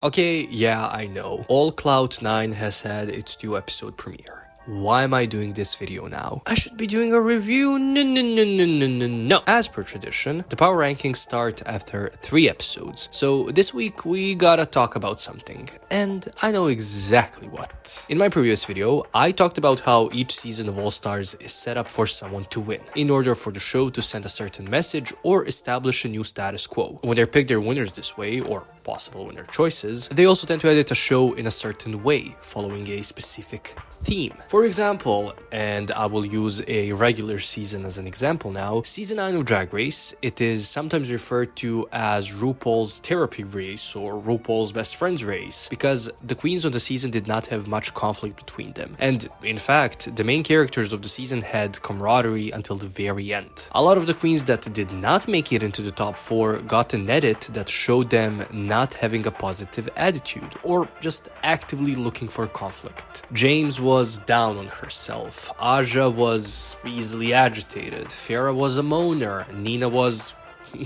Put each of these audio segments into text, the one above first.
Okay, yeah, I know. All Cloud9 has had its 2-episode premiere. Why am I doing this video now? I should be doing a review. No. As per tradition, the power rankings start after 3 episodes. So this week we gotta talk about something. And I know exactly what. In my previous video, I talked about how each season of All Stars is set up for someone to win, in order for the show to send a certain message or establish a new status quo. When they pick their winners this way, or possible winner choices, they also tend to edit a show in a certain way, following a specific theme. For example, and I will use a regular season as an example now, season 9 of Drag Race, it is sometimes referred to as RuPaul's therapy race or RuPaul's best friends race, because the queens of the season did not have much conflict between them. And in fact, the main characters of the season had camaraderie until the very end. A lot of the queens that did not make it into the top 4 got an edit that showed them not having a positive attitude, or just actively looking for conflict. Jaymes was down on herself, Aja was easily agitated, Farrah was a moaner, Nina was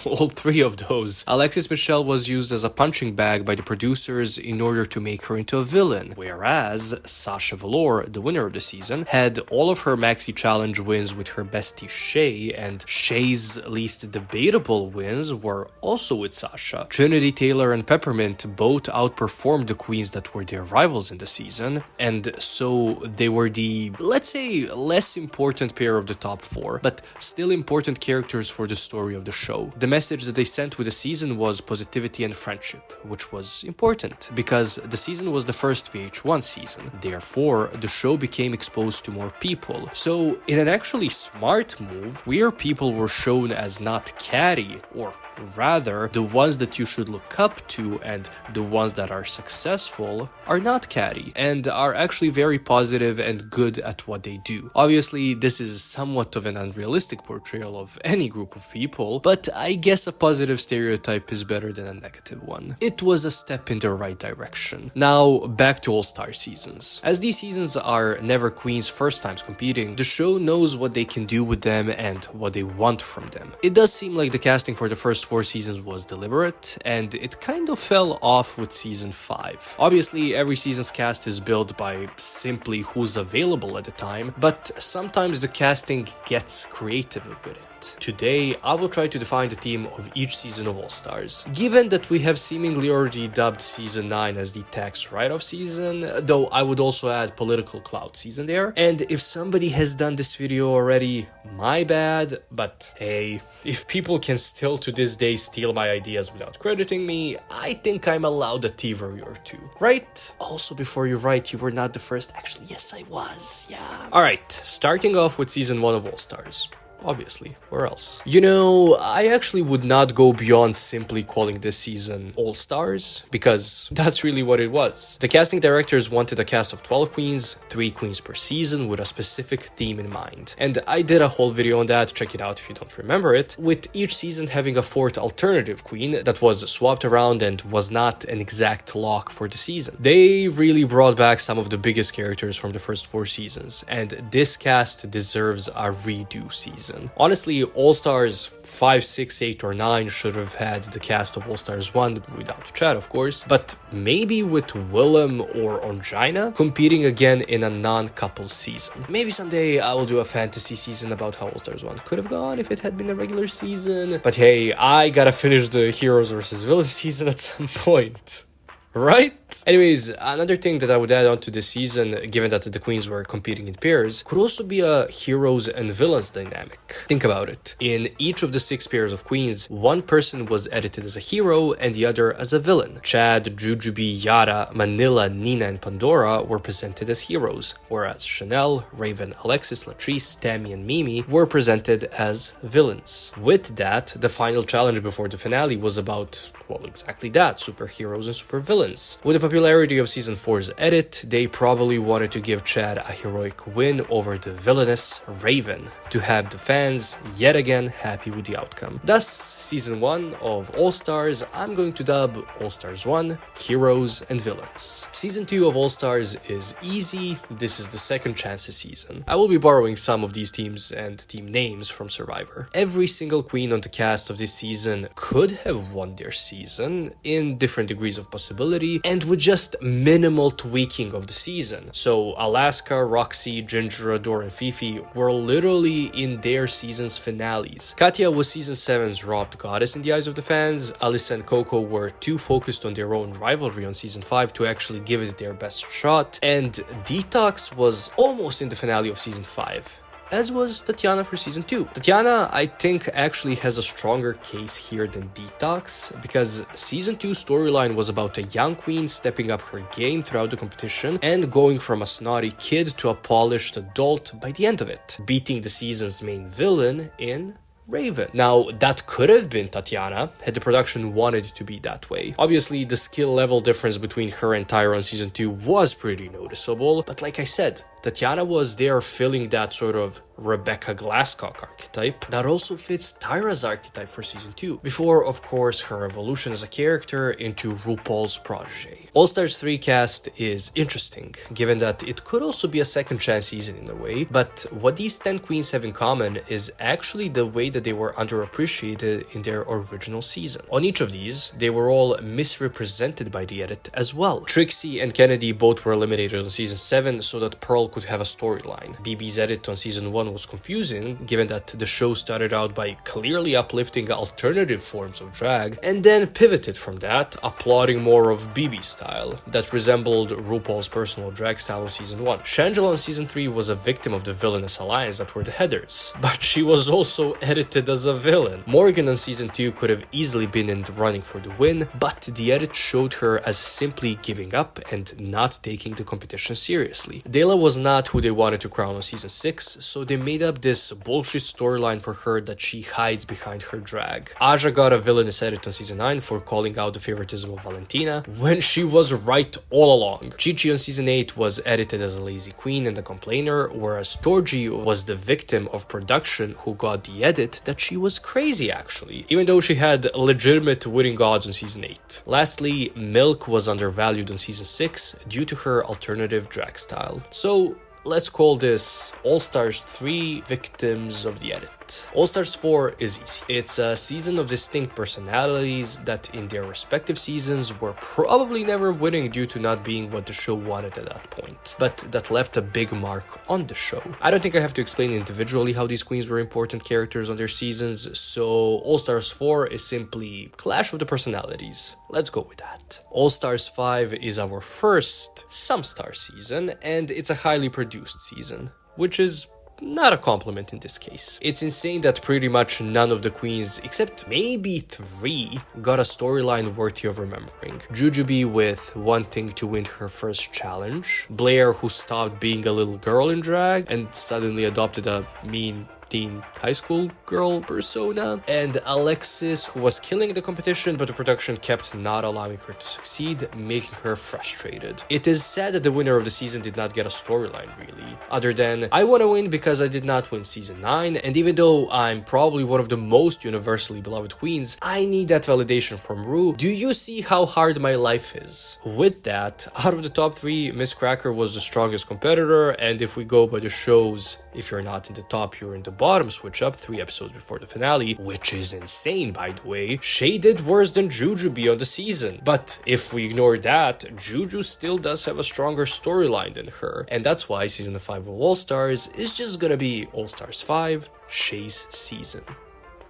all 3 of those. Alexis Michelle was used as a punching bag by the producers in order to make her into a villain, whereas Sasha Velour, the winner of the season, had all of her maxi challenge wins with her bestie Shay, and Shay's least debatable wins were also with Sasha. Trinity Taylor and Peppermint both outperformed the queens that were their rivals in the season, and so they were the, let's say, less important pair of the top 4, but still important characters for the story of the show. The message that they sent with the season was positivity and friendship, which was important because the season was the first VH1 season. Therefore, the show became exposed to more people. So, in an actually smart move, queer people were shown as not catty, or rather, the ones that you should look up to and the ones that are successful are not catty and are actually very positive and good at what they do. Obviously, this is somewhat of an unrealistic portrayal of any group of people, but I guess a positive stereotype is better than a negative one. It was a step in the right direction. Now, back to All-Star seasons. As these seasons are never queens' first times competing, the show knows what they can do with them and what they want from them. It does seem like the casting for the first 4 seasons was deliberate, and it kind of fell off with season 5. Obviously, every season's cast is built by simply who's available at the time, but sometimes the casting gets creative with it. Today, I will try to define the theme of each season of All Stars. Given that we have seemingly already dubbed season 9 as the tax write-off season, though I would also add political clout season there, and if somebody has done this video already, my bad, but hey, if people can still to this day steal my ideas without crediting me, I think I'm allowed a thievery or 2, right? Also, before you write, you were not the first. Actually, yes, I was, yeah. Alright, starting off with season 1 of All Stars. Obviously, where else? You know, I actually would not go beyond simply calling this season All Stars, because that's really what it was. The casting directors wanted a cast of 12 queens, 3 queens per season with a specific theme in mind. And I did a whole video on that, check it out if you don't remember it, with each season having a 4th alternative queen that was swapped around and was not an exact lock for the season. They really brought back some of the biggest characters from the first 4 seasons, and this cast deserves a redo season. Honestly, All Stars 5, 6, 8, or 9 should have had the cast of All Stars 1 without Chad, of course, but maybe with Willem or Ongina competing again in a non-couple season. Maybe someday I will do a fantasy season about how All Stars 1 could have gone if it had been a regular season. But hey, I gotta finish the Heroes vs. Villains season at some point. Right? Anyways, another thing that I would add on to this season, given that the queens were competing in pairs, could also be a heroes and villains dynamic. Think about it. In each of the 6 pairs of queens, one person was edited as a hero and the other as a villain. Chad, Jujubee, Yara, Manila, Nina, and Pandora were presented as heroes, whereas Chanel, Raven, Alexis, Latrice, Tammy, and Mimi were presented as villains. With that, the final challenge before the finale was about, well, exactly that, superheroes and supervillains. With the popularity of season 4's edit, they probably wanted to give Chad a heroic win over the villainous Raven, to have the fans yet again happy with the outcome. Thus, season 1 of All Stars, I'm going to dub All Stars 1, Heroes and Villains. Season 2 of All Stars is easy, this is the second chances season. I will be borrowing some of these teams and team names from Survivor. Every single queen on the cast of this season could have won their season, season in different degrees of possibility and with just minimal tweaking of the season. So Alaska, Roxy, Ginger, Adore, and Fifi were literally in their season's finales. Katya was season 7's robbed goddess in the eyes of the fans. Alyssa and Coco were too focused on their own rivalry on season 5 to actually give it their best shot. And Detox was almost in the finale of season 5, as was Tatiana for season 2. Tatiana, I think, actually has a stronger case here than Detox, because season 2 storyline was about a young queen stepping up her game throughout the competition and going from a snotty kid to a polished adult by the end of it, beating the season's main villain in Raven. Now, that could have been Tatiana had the production wanted it to be that way. Obviously, the skill level difference between her and Tyra on season 2 was pretty noticeable, but like I said, Tatiana was there filling that sort of Rebecca Glasscock archetype that also fits Tyra's archetype for season 2, before, of course, her evolution as a character into RuPaul's protege. All Stars 3 cast is interesting, given that it could also be a second chance season in a way, but what these 10 queens have in common is actually the way that they were underappreciated in their original season. On each of these, they were all misrepresented by the edit as well. Trixie and Kennedy both were eliminated on season 7 so that Pearl could have a storyline. BB's edit on season 1 was confusing, given that the show started out by clearly uplifting alternative forms of drag, and then pivoted from that, applauding more of BB's style, that resembled RuPaul's personal drag style on season 1. Shangela on season 3 was a victim of the villainous alliance that were the Heathers, but she was also edited as a villain. Morgan on season 2 could have easily been in the running for the win, but the edit showed her as simply giving up and not taking the competition seriously. Dela was not who they wanted to crown on season 6, so they made up this bullshit storyline for her that she hides behind her drag. Aja got a villainous edit on season 9 for calling out the favoritism of Valentina, when she was right all along. ChiChi on season 8 was edited as a lazy queen and a complainer, whereas Torji was the victim of production who got the edit that she was crazy actually, even though she had legitimate winning odds on season 8. Lastly, Milk was undervalued on season 6 due to her alternative drag style. So let's call this All Stars 3 Victims of the Edit. All Stars 4 is easy. It's a season of distinct personalities that in their respective seasons were probably never winning due to not being what the show wanted at that point, but that left a big mark on the show. I don't think I have to explain individually how these queens were important characters on their seasons, so All Stars 4 is simply Clash of the Personalities. Let's go with that. All Stars 5 is our first Some Star season, and it's a highly produced season, which is not a compliment in this case. It's insane that pretty much none of the queens, except maybe 3, got a storyline worthy of remembering. Jujubee with wanting to win her first challenge, Blair who stopped being a little girl in drag and suddenly adopted a mean teen high school girl persona, and Alexis who was killing the competition but the production kept not allowing her to succeed, making her frustrated. It is sad that the winner of the season did not get a storyline really, other than I want to win because I did not win season 9, and even though I'm probably one of the most universally beloved queens, I need that validation from Ru. Do you see how hard my life is? With that, out of the top 3, Miss Cracker was the strongest competitor, and if we go by the shows, if you're not in the top, you're in the bottom switch up 3 episodes before the finale, which is insane by the way. Shay did worse than Jujubee on the season, but if we ignore that, Juju still does have a stronger storyline than her, and that's why season 5 of All Stars is just gonna be All Stars 5, Shay's season.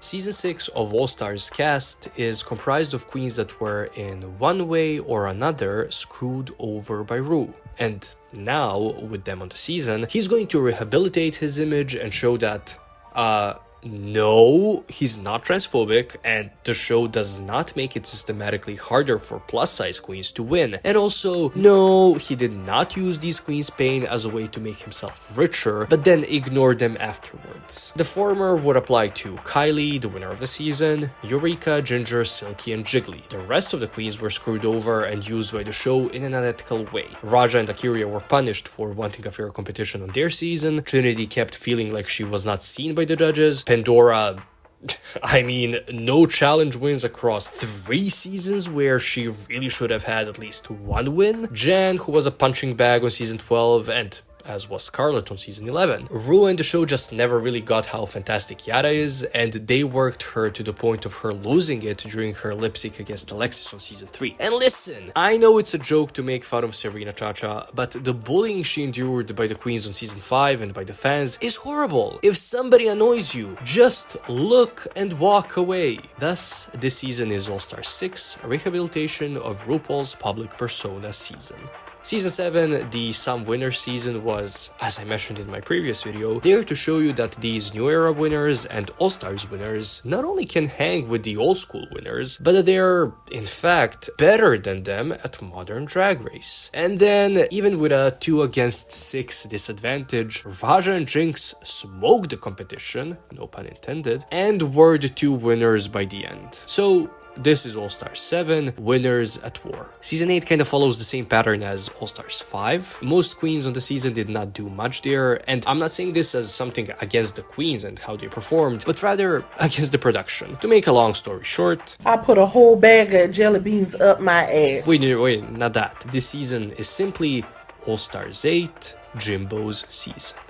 Season 6 of All Stars cast is comprised of queens that were in one way or another screwed over by Ru. And now, with them on the season, he's going to rehabilitate his image and show that, no, he's not transphobic, and the show does not make it systematically harder for plus-size queens to win. And also, no, he did not use these queens' pain as a way to make himself richer, but then ignore them afterwards. The former would apply to Kylie, the winner of the season, Eureka, Ginger, Silky, and Jiggly. The rest of the queens were screwed over and used by the show in an unethical way. Raja and Akira were punished for wanting a fair competition on their season, Trinity kept feeling like she was not seen by the judges, Pandora, I mean, no challenge wins across 3 seasons where she really should have had at least 1 win. Jan, who was a punching bag on season 12, and as was Scarlett on season 11. Rue and the show just never really got how fantastic Yara is, and they worked her to the point of her losing it during her lip sync against Alexis on season 3. And listen, I know it's a joke to make fun of Serena Chacha, but the bullying she endured by the queens on season 5 and by the fans is horrible. If somebody annoys you, just look and walk away. Thus, this season is All-Star 6, a rehabilitation of RuPaul's public persona season. Season 7, the Some Winners season, was, as I mentioned in my previous video, there to show you that these New Era winners and All-Stars winners not only can hang with the old school winners, but that they're, in fact, better than them at modern Drag Race. And then, even with a 2 against 6 disadvantage, Raja and Jinkx smoked the competition, no pun intended, and were the 2 winners by the end. So, this is All-Stars 7, Winners at War. Season 8 kind of follows the same pattern as All-Stars 5. Most queens on the season did not do much there, and I'm not saying this as something against the queens and how they performed, but rather against the production. To make a long story short, I put a whole bag of jelly beans up my ass. Wait, not that. This season is simply All-Stars 8, Jimbo's season.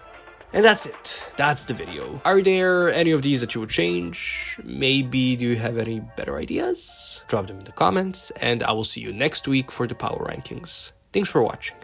And that's it. That's the video. Are there any of these that you would change? Maybe do you have any better ideas? Drop them in the comments, and I will see you next week for the power rankings. Thanks for watching.